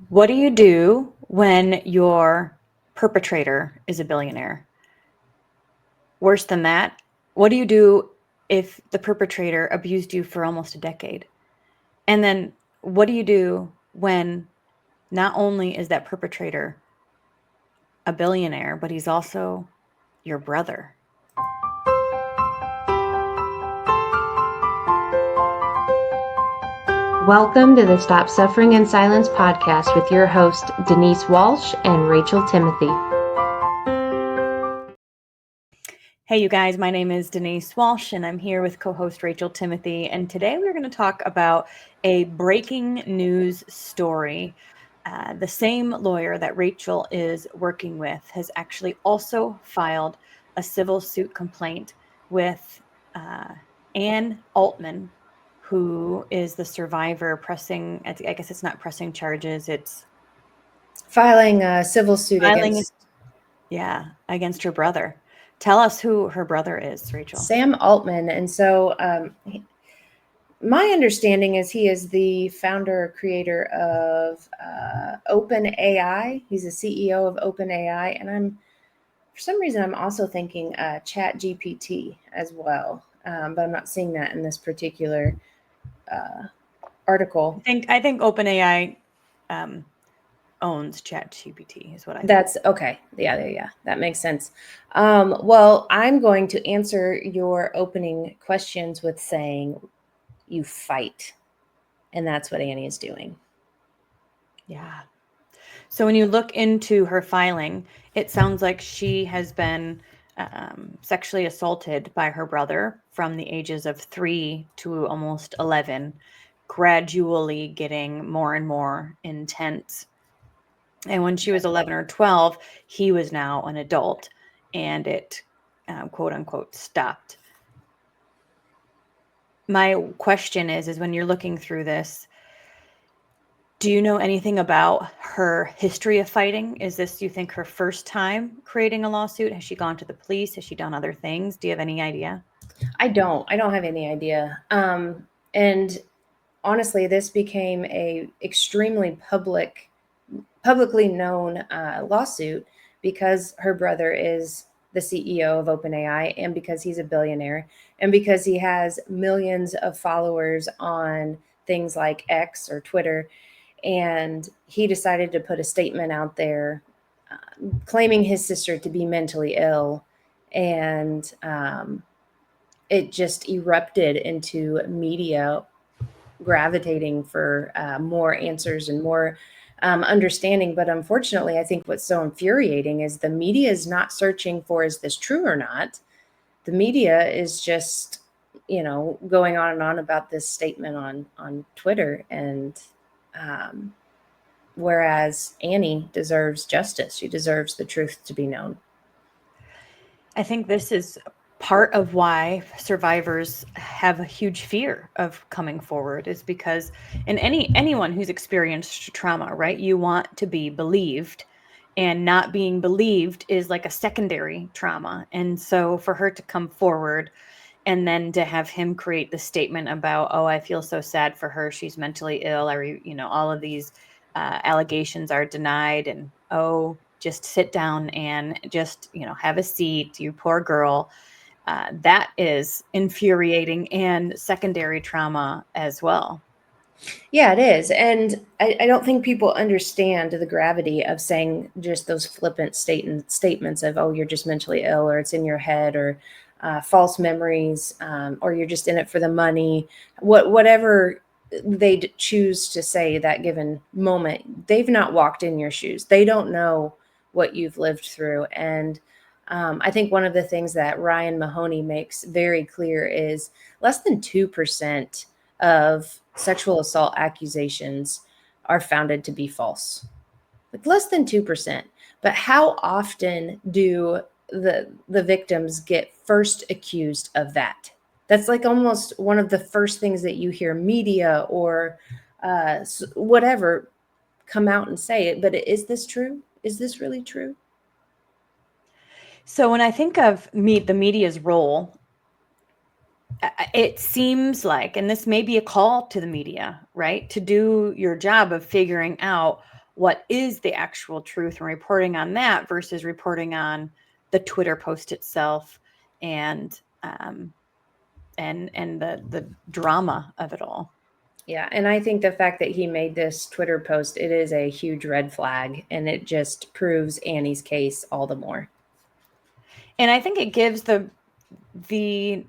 What do you do when your perpetrator is a billionaire? Worse than that, what do you do if the perpetrator abused you for almost a decade? And then what do you do when not only is that perpetrator a billionaire, but he's also your brother? Welcome to the Stop Suffering in Silence podcast with your host, Denise Walsh and Rachel Timothy. Hey, you guys, my name is Denise Walsh, and I'm here with co-host Rachel Timothy. And today we're going to talk about a breaking news story. The same lawyer that Rachel is working with has actually also filed a civil suit complaint with Ann Altman, who is the survivor pressing, I guess it's not pressing charges, it's filing a civil suit against her brother. Tell us who her brother is, Rachel. Sam Altman. And so my understanding is he is the founder, creator of OpenAI. He's the CEO of OpenAI. And for some reason, I'm also thinking ChatGPT as well. But I'm not seeing that in this particular article. I think OpenAI owns ChatGPT is what I think. That's okay. Yeah. That makes sense. Well, I'm going to answer your opening questions with saying you fight. And that's what Annie is doing. Yeah. So when you look into her filing, it sounds like she has been sexually assaulted by her brother from the ages of 3 to almost 11, gradually getting more and more intense. And when she was 11 or 12, he was now an adult, and it, quote unquote, stopped. My question is when you're looking through this, do you know anything about her history of fighting? Is this, do you think, her first time creating a lawsuit? Has she gone to the police? Has she done other things? Do you have any idea? I don't have any idea. And honestly, this became a extremely publicly known lawsuit because her brother is the CEO of OpenAI, and because he's a billionaire, and because he has millions of followers on things like X or Twitter. And he decided to put a statement out there claiming his sister to be mentally ill. And it just erupted into media gravitating for more answers and more understanding. But unfortunately, I think what's so infuriating is the media is not searching for, is this true or not? The media is just, going on and on about this statement on Twitter. And whereas Annie deserves justice, she deserves the truth to be known. I think this is part of why survivors have a huge fear of coming forward, is because in anyone who's experienced trauma, right, you want to be believed, and not being believed is like a secondary trauma. And so for her to come forward and then to have him create the statement about, oh, I feel so sad for her, she's mentally ill, all of these allegations are denied, and oh, just sit down and just, have a seat, you poor girl. That is infuriating and secondary trauma as well. Yeah, it is. And I don't think people understand the gravity of saying just those flippant statements of, oh, you're just mentally ill, or it's in your head, or false memories, or you're just in it for the money. Whatever they choose to say that given moment, they've not walked in your shoes. They don't know what you've lived through. And I think one of the things that Ryan Mahoney makes very clear is less than 2% of sexual assault accusations are founded to be false. Like less than 2%. But how often do the victims get first accused of that? That's like almost one of the first things that you hear media or whatever come out and say it. But is this true? Is this really true? So when I think of the media's role, it seems like, and this may be a call to the media, right, to do your job of figuring out what is the actual truth and reporting on that versus reporting on the Twitter post itself and the drama of it all. Yeah, and I think the fact that he made this Twitter post, it is a huge red flag, and it just proves Annie's case all the more. And I think it gives the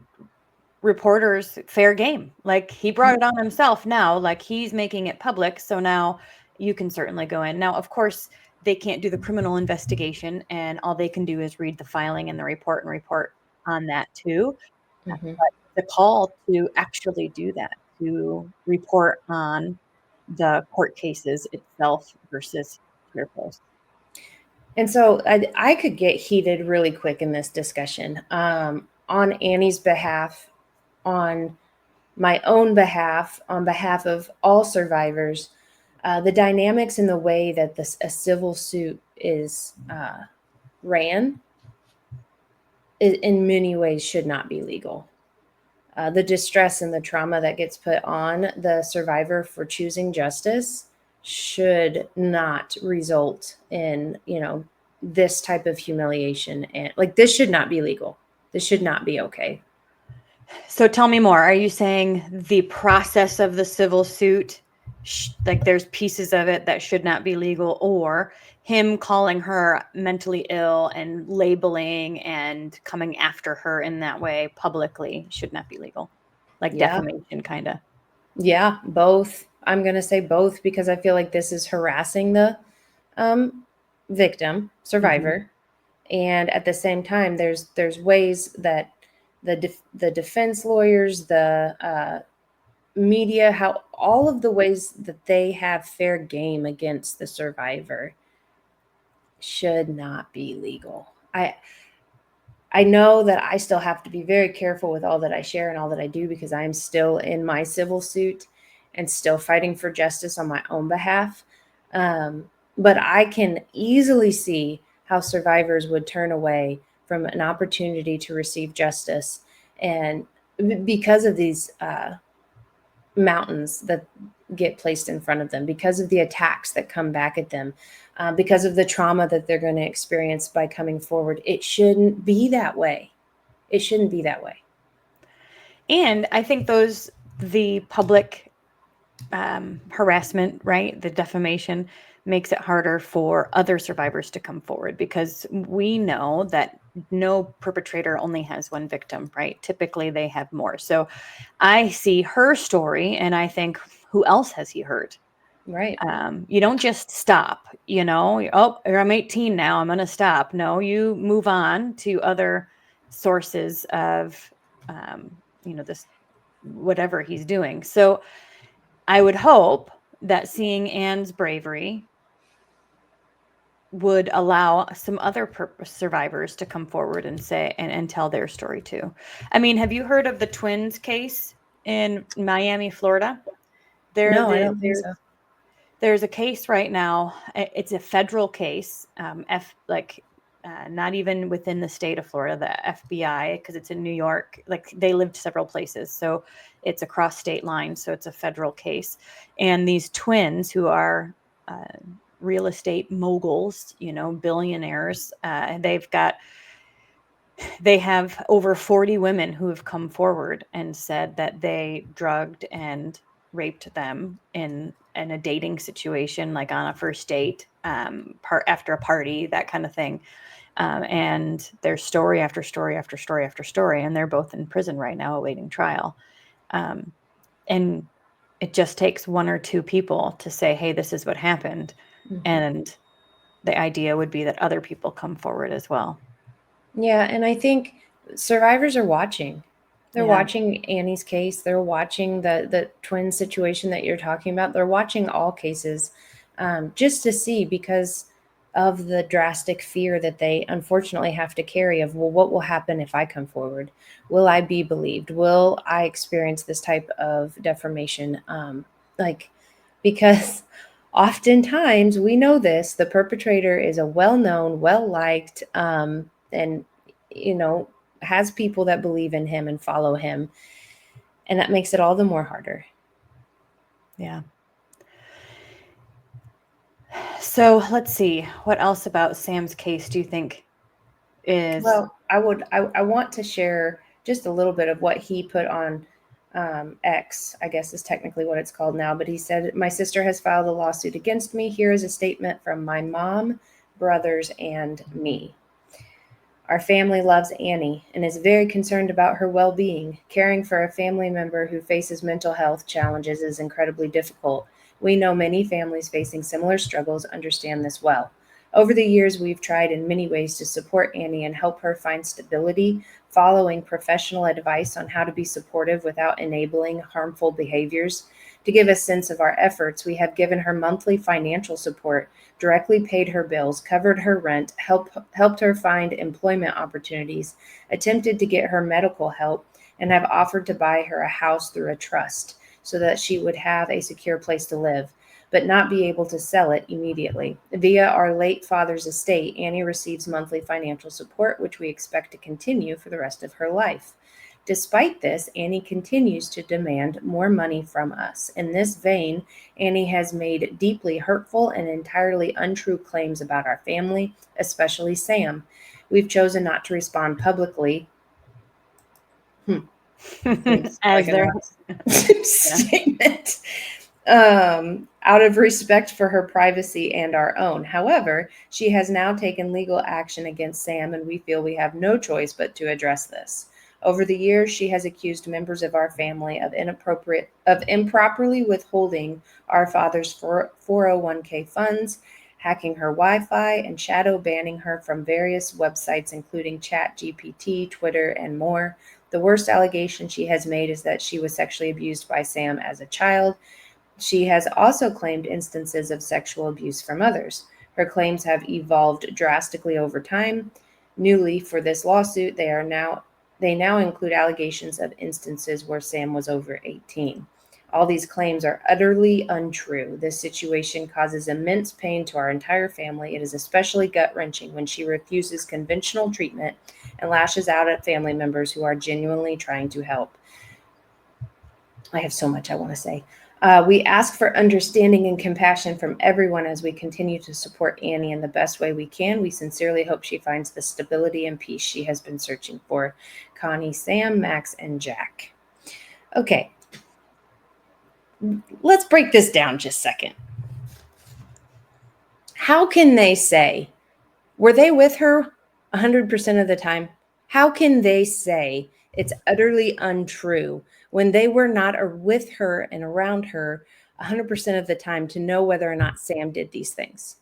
reporters fair game. Like, he brought it on himself now, like he's making it public, so now you can certainly go in. Now, of course, they can't do the criminal investigation, and all they can do is read the filing and the report and report on that too. Mm-hmm. But the call to actually do that, to report on the court cases itself versus Twitter posts. And so I could get heated really quick in this discussion. On Annie's behalf, on my own behalf, on behalf of all survivors, the dynamics in the way that a civil suit is ran in many ways should not be legal. The distress and the trauma that gets put on the survivor for choosing justice should not result in, this type of humiliation. And like, this should not be legal. This should not be okay. So tell me more. Are you saying the process of the civil suit, like there's pieces of it that should not be legal, or him calling her mentally ill and labeling and coming after her in that way publicly should not be legal? Like defamation, kind of. Yeah, both. I'm going to say both because I feel like this is harassing the victim, survivor. And at the same time, there's ways that the defense lawyers, the media, how all of the ways that they have fair game against the survivor should not be legal. I know that I still have to be very careful with all that I share and all that I do because I'm still in my civil suit and still fighting for justice on my own behalf. But I can easily see how survivors would turn away from an opportunity to receive justice, and because of these mountains that get placed in front of them, because of the attacks that come back at them, because of the trauma that they're going to experience by coming forward. It shouldn't be that way. It shouldn't be that way. And I think the public harassment, right? The defamation makes it harder for other survivors to come forward because we know that no perpetrator only has one victim, right? Typically they have more. So I see her story and I think, who else has he hurt? Right. You don't just stop, oh, I'm 18 now, I'm going to stop. No, you move on to other sources of, this, whatever he's doing. So I would hope that seeing Anne's bravery would allow some other survivors to come forward and say and tell their story too. I mean, have you heard of the twins case in Miami, Florida? No, I don't think so. There's a case right now. It's a federal case, not even within the state of Florida, the FBI, because it's in New York. Like, they lived several places, so it's across state lines. So it's a federal case, and these twins who are real estate moguls, billionaires. They have over 40 women who have come forward and said that they drugged and raped them in a dating situation, like on a first date, after a party, that kind of thing. And there's story after story after story after story, and they're both in prison right now awaiting trial. And it just takes one or two people to say, hey, this is what happened. Mm-hmm. And the idea would be that other people come forward as well. Yeah, and I think survivors are watching. They're watching Annie's case. They're watching the twin situation that you're talking about. They're watching all cases just to see, because of the drastic fear that they unfortunately have to carry of, well, what will happen if I come forward? Will I be believed? Will I experience this type of defamation? Because oftentimes, we know this, the perpetrator is a well-known, well-liked, and has people that believe in him and follow him, and that makes it all the more harder. Yeah. So let's see. What else about Sam's case do you think is? Well, I want to share just a little bit of what he put on X, I guess is technically what it's called now. But he said, "My sister has filed a lawsuit against me. Here is a statement from my mom, brothers, and me. Our family loves Annie and is very concerned about her well being. Caring for a family member who faces mental health challenges is incredibly difficult. We know many families facing similar struggles understand this well. Over the years, we've tried in many ways to support Annie and help her find stability, following professional advice on how to be supportive without enabling harmful behaviors. To give a sense of our efforts, we have given her monthly financial support, directly paid her bills, covered her rent, helped her find employment opportunities, attempted to get her medical help, and have offered to buy her a house through a trust so that she would have a secure place to live, but not be able to sell it immediately. Via our late father's estate, Annie receives monthly financial support, which we expect to continue for the rest of her life. Despite this, Annie continues to demand more money from us. In this vein, Annie has made deeply hurtful and entirely untrue claims about our family, especially Sam. We've chosen not to respond publicly. Seems As like an their odd statement. Out of respect for her privacy and our own. However, she has now taken legal action against Sam, and we feel we have no choice but to address this. Over the years, she has accused members of our family of improperly withholding our father's 401k funds, hacking her Wi-Fi, and shadow banning her from various websites, including ChatGPT, Twitter, and more. The worst allegation she has made is that she was sexually abused by Sam as a child. She has also claimed instances of sexual abuse from others. Her claims have evolved drastically over time. Newly, for this lawsuit, they now include allegations of instances where Sam was over 18. All these claims are utterly untrue. This situation causes immense pain to our entire family. It is especially gut-wrenching when she refuses conventional treatment and lashes out at family members who are genuinely trying to help. I have so much I want to say. We ask for understanding and compassion from everyone as we continue to support Annie in the best way we can. We sincerely hope she finds the stability and peace she has been searching for. Connie, Sam, Max, and Jack. Okay, let's break this down just a second. How can they say, were they with her 100% of the time? How can they say it's utterly untrue when they were not with her and around her 100% of the time to know whether or not Sam did these things?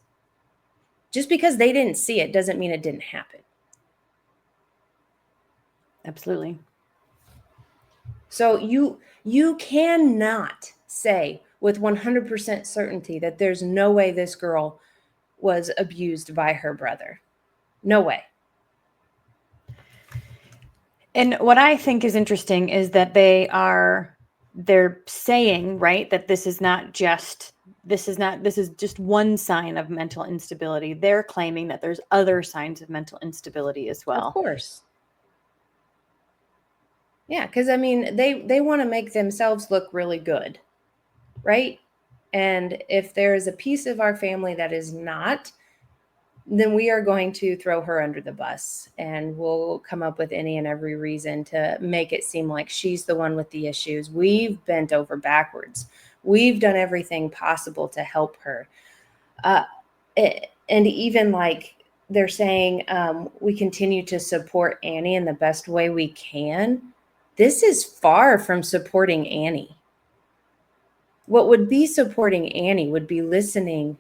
Just because they didn't see it doesn't mean it didn't happen. Absolutely. So you cannot say with 100% certainty that there's no way this girl was abused by her brother. No way. And what I think is interesting is that they're saying, right, that this is just one sign of mental instability. They're claiming that there's other signs of mental instability as well. Of course. Yeah, because I mean, they want to make themselves look really good, right? And if there is a piece of our family that is not, then we are going to throw her under the bus, and we'll come up with any and every reason to make it seem like she's the one with the issues. We've bent over backwards. We've done everything possible to help her. And even like they're saying, we continue to support Annie in the best way we can. This is far from supporting Annie. What would be supporting Annie would be listening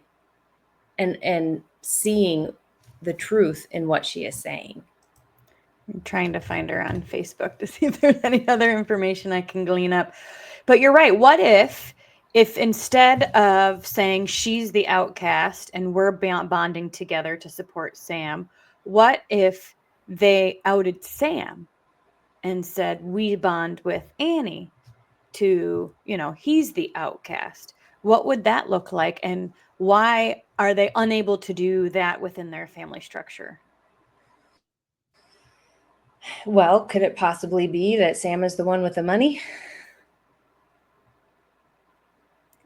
and seeing the truth in what she is saying. I'm trying to find her on Facebook to see if there's any other information I can glean up. But you're right. What if instead of saying she's the outcast and we're bonding together to support Sam, what if they outed Sam and said we bond with Annie to, he's the outcast? What would that look like? And why are they unable to do that within their family structure? Well, could it possibly be that Sam is the one with the money?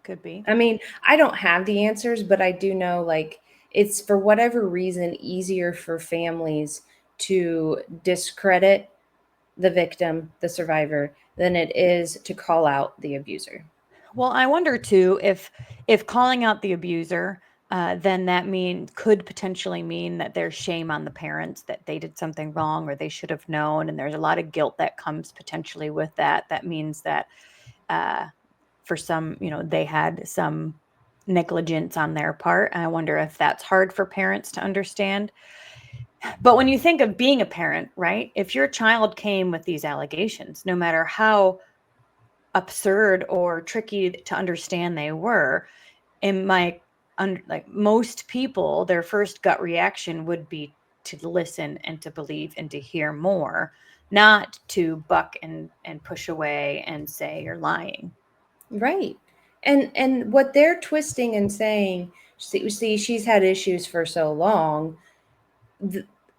Could be. I mean, I don't have the answers, but I do know like it's for whatever reason easier for families to discredit the victim, the survivor, than it is to call out the abuser. Well, I wonder too if calling out the abuser, then that could potentially mean that there's shame on the parents that they did something wrong or they should have known, and there's a lot of guilt that comes potentially with that. That means that for some, they had some negligence on their part. I wonder if that's hard for parents to understand. But when you think of being a parent, right? If your child came with these allegations, no matter how absurd or tricky to understand they were, in my like most people, their first gut reaction would be to listen and to believe and to hear more, not to buck and push away and say you're lying. Right. And what they're twisting and saying, see, she's had issues for so long,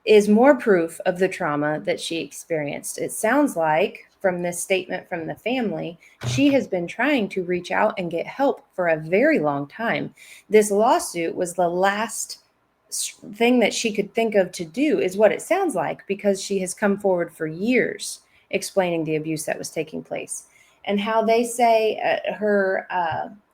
is more proof of the trauma that she experienced. It sounds like from this statement from the family, she has been trying to reach out and get help for a very long time. This lawsuit was the last thing that she could think of to do, is what it sounds like, because she has come forward for years explaining the abuse that was taking place and how they say her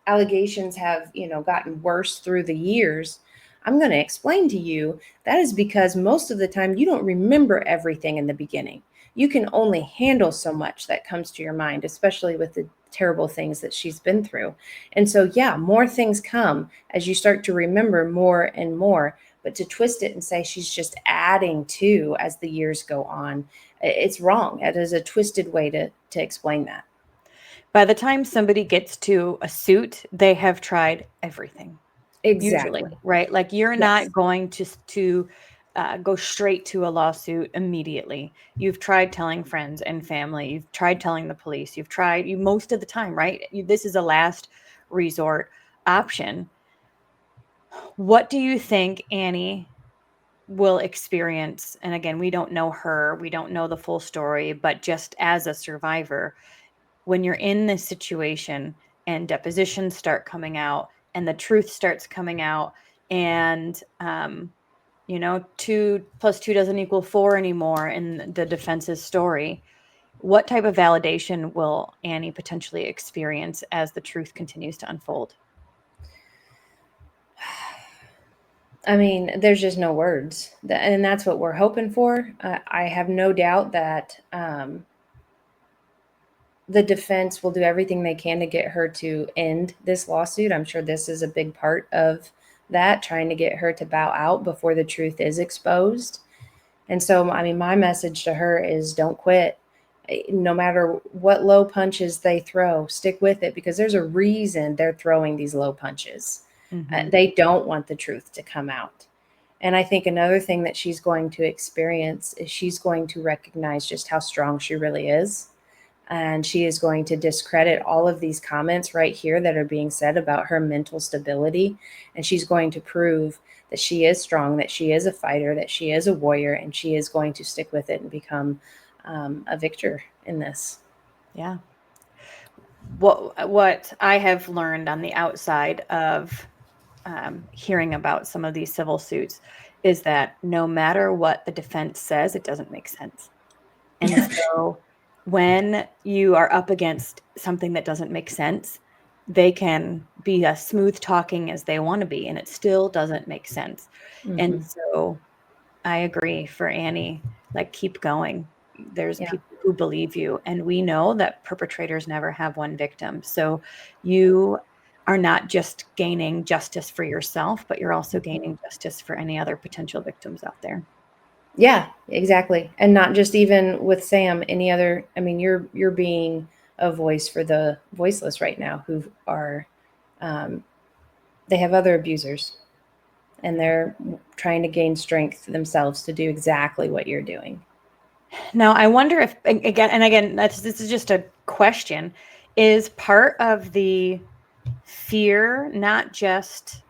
allegations have, gotten worse through the years. I'm going to explain to you that is because most of the time you don't remember everything in the beginning. You can only handle so much that comes to your mind, especially with the terrible things that she's been through. And so, yeah, more things come as you start to remember more and more. But to twist it and say she's just adding to as the years go on, it's wrong. It is a twisted way to explain that. By the time somebody gets to a suit, they have tried everything. Exactly. Usually, right? Like you're Yes. not going to go straight to a lawsuit immediately. You've tried telling friends and family. You've tried telling the police. You've tried you most of the time, right? This is a last resort option. What do you think Annie will experience? And again, we don't know her. We don't know the full story, but just as a survivor, when you're in this situation and depositions start coming out and the truth starts coming out and 2 plus 2 doesn't equal 4 anymore in the defense's story, what type of validation will Annie potentially experience as the truth continues to unfold? I mean, there's just no words. And that's what we're hoping for. I have no doubt that the defense will do everything they can to get her to end this lawsuit. I'm sure this is a big part of that, trying to get her to bow out before the truth is exposed. And so, I mean, my message to her is don't quit. No matter what low punches they throw, stick with it, because there's a reason they're throwing these low punches. Mm-hmm. They don't want the truth to come out. And I think another thing that she's going to experience is she's going to recognize just how strong she really is. And she is going to discredit all of these comments right here that are being said about her mental stability. And she's going to prove that she is strong, that she is a fighter, that she is a warrior, and she is going to stick with it and become a victor in this. Yeah. What I have learned on the outside of hearing about some of these civil suits is that no matter what the defense says, it doesn't make sense. And so when you are up against something that doesn't make sense, they can be as smooth talking as they want to be, and it still doesn't make sense. And so I agree for Annie, like keep going. There's Yeah. people who believe you, and we know that perpetrators never have one victim. So you are not just gaining justice for yourself, but you're also gaining justice for any other potential victims out there. Yeah, exactly. And not just even with Sam, any other, I mean, you're being a voice for the voiceless right now who are they have other abusers and they're trying to gain strength themselves to do exactly what you're doing. Now, I wonder if again, this is just a question, is part of the fear not just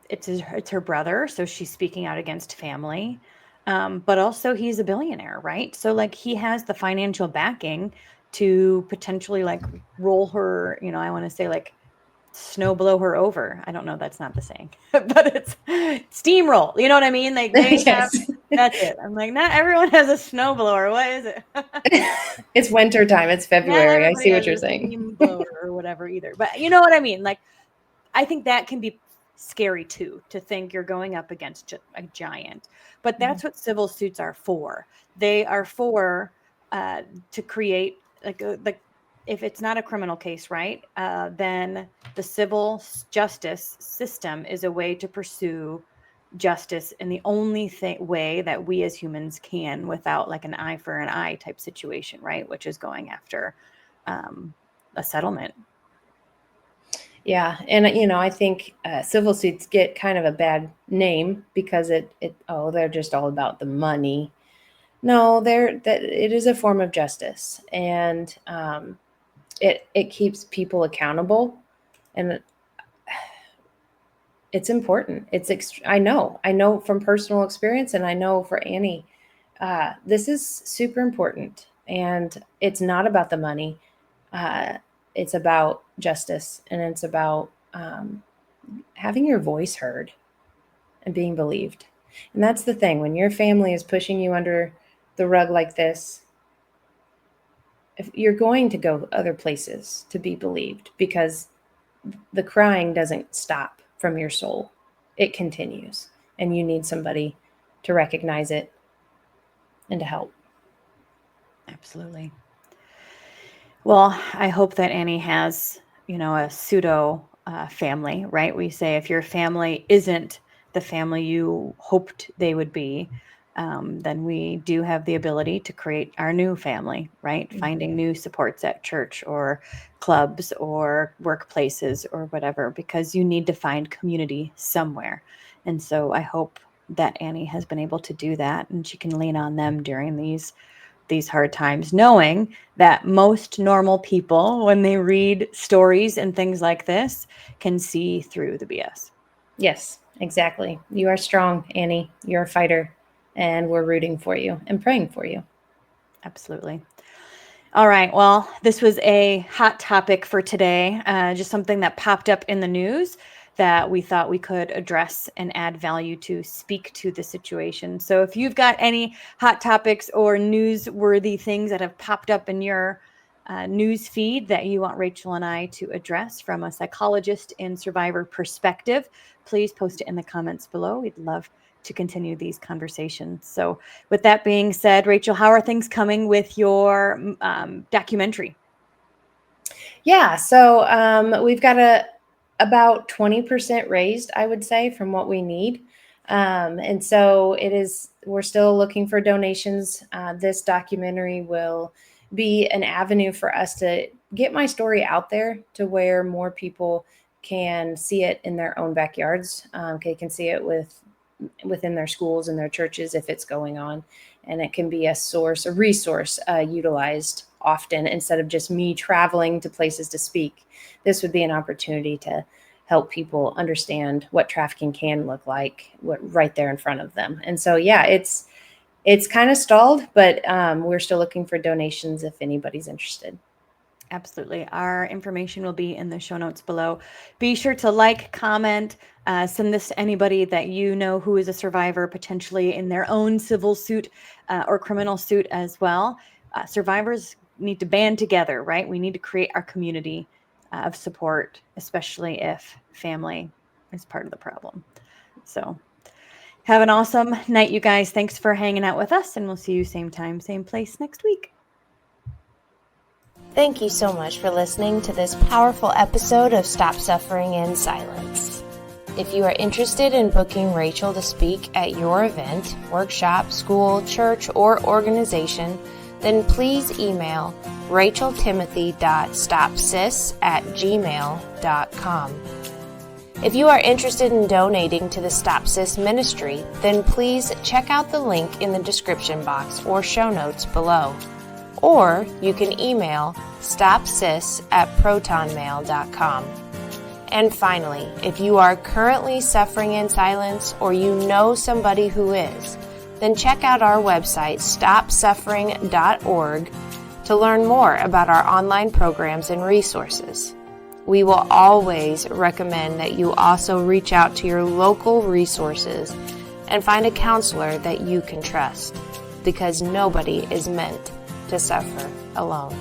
it's her brother, so she's speaking out against family, but also he's a billionaire, right? So like he has the financial backing to potentially like roll her, I want to say like snow blow her over. I don't know. That's not the saying, but it's steamroll. You know what I mean? Like they have, that's it. I'm like, not everyone has a snow blower. What is it? It's winter time. It's February. I see what you're saying. Steam blower or whatever either. But you know what I mean? Like, I think that can be scary too, to think you're going up against a giant. But that's what civil suits are for. They are for to create like if it's not a criminal case, right? Then the civil justice system is a way to pursue justice in the only way that we as humans can, without like an eye for an eye type situation, right? Which is going after a settlement. Yeah. And, I think civil suits get kind of a bad name because they're just all about the money. No, it is a form of justice, and it keeps people accountable, and it's important. I know from personal experience, and I know for Annie, this is super important, and it's not about the money. It's about justice, and it's about having your voice heard and being believed. And that's the thing. When your family is pushing you under the rug like this, if you're going to go other places to be believed, because the crying doesn't stop from your soul. It continues, and you need somebody to recognize it and to help. Absolutely. Well, I hope that Annie has, a pseudo family, right? We say if your family isn't the family you hoped they would be, then we do have the ability to create our new family, right? Mm-hmm. Finding new supports at church or clubs or workplaces or whatever, because you need to find community somewhere. And so I hope that Annie has been able to do that, and she can lean on them during these hard times, knowing that most normal people, when they read stories and things like this, can see through the BS. Yes, exactly. You are strong, Annie. You're a fighter, and we're rooting for you and praying for you. Absolutely. All right. Well, this was a hot topic for today, just something that popped up in the news that we thought we could address and add value to, speak to the situation. So if you've got any hot topics or newsworthy things that have popped up in your news feed that you want Rachel and I to address from a psychologist and survivor perspective, please post it in the comments below. We'd love to continue these conversations. So with that being said, Rachel, how are things coming with your documentary? Yeah, so we've got about 20% raised, I would say, from what we need. And so we're still looking for donations. This documentary will be an avenue for us to get my story out there to where more people can see it in their own backyards. They can see it within their schools and their churches if it's going on. And it can be a resource utilized often instead of just me traveling to places to speak. This would be an opportunity to help people understand what trafficking can look like right there in front of them. And so, yeah, it's kind of stalled, but we're still looking for donations if anybody's interested. Absolutely. Our information will be in the show notes below. Be sure to like, comment, send this to anybody that you know who is a survivor, potentially in their own civil suit or criminal suit as well. Survivors need to band together, right? We need to create our community of support, especially if family is part of the problem. So have an awesome night, you guys. Thanks for hanging out with us, and we'll see you same time, same place next week. Thank you so much for listening to this powerful episode of Stop Suffering in Silence. If you are interested in booking Rachel to speak at your event, workshop, school, church, or organization, then please email racheltimothy.stopsis@gmail.com. If you are interested in donating to the Stop SIS ministry, then please check out the link in the description box or show notes below. Or you can email stopsis@protonmail.com. And finally, if you are currently suffering in silence or you know somebody who is, then check out our website, stopsuffering.org, to learn more about our online programs and resources. We will always recommend that you also reach out to your local resources and find a counselor that you can trust, because nobody is meant to suffer alone.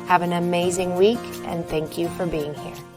Have an amazing week, and thank you for being here.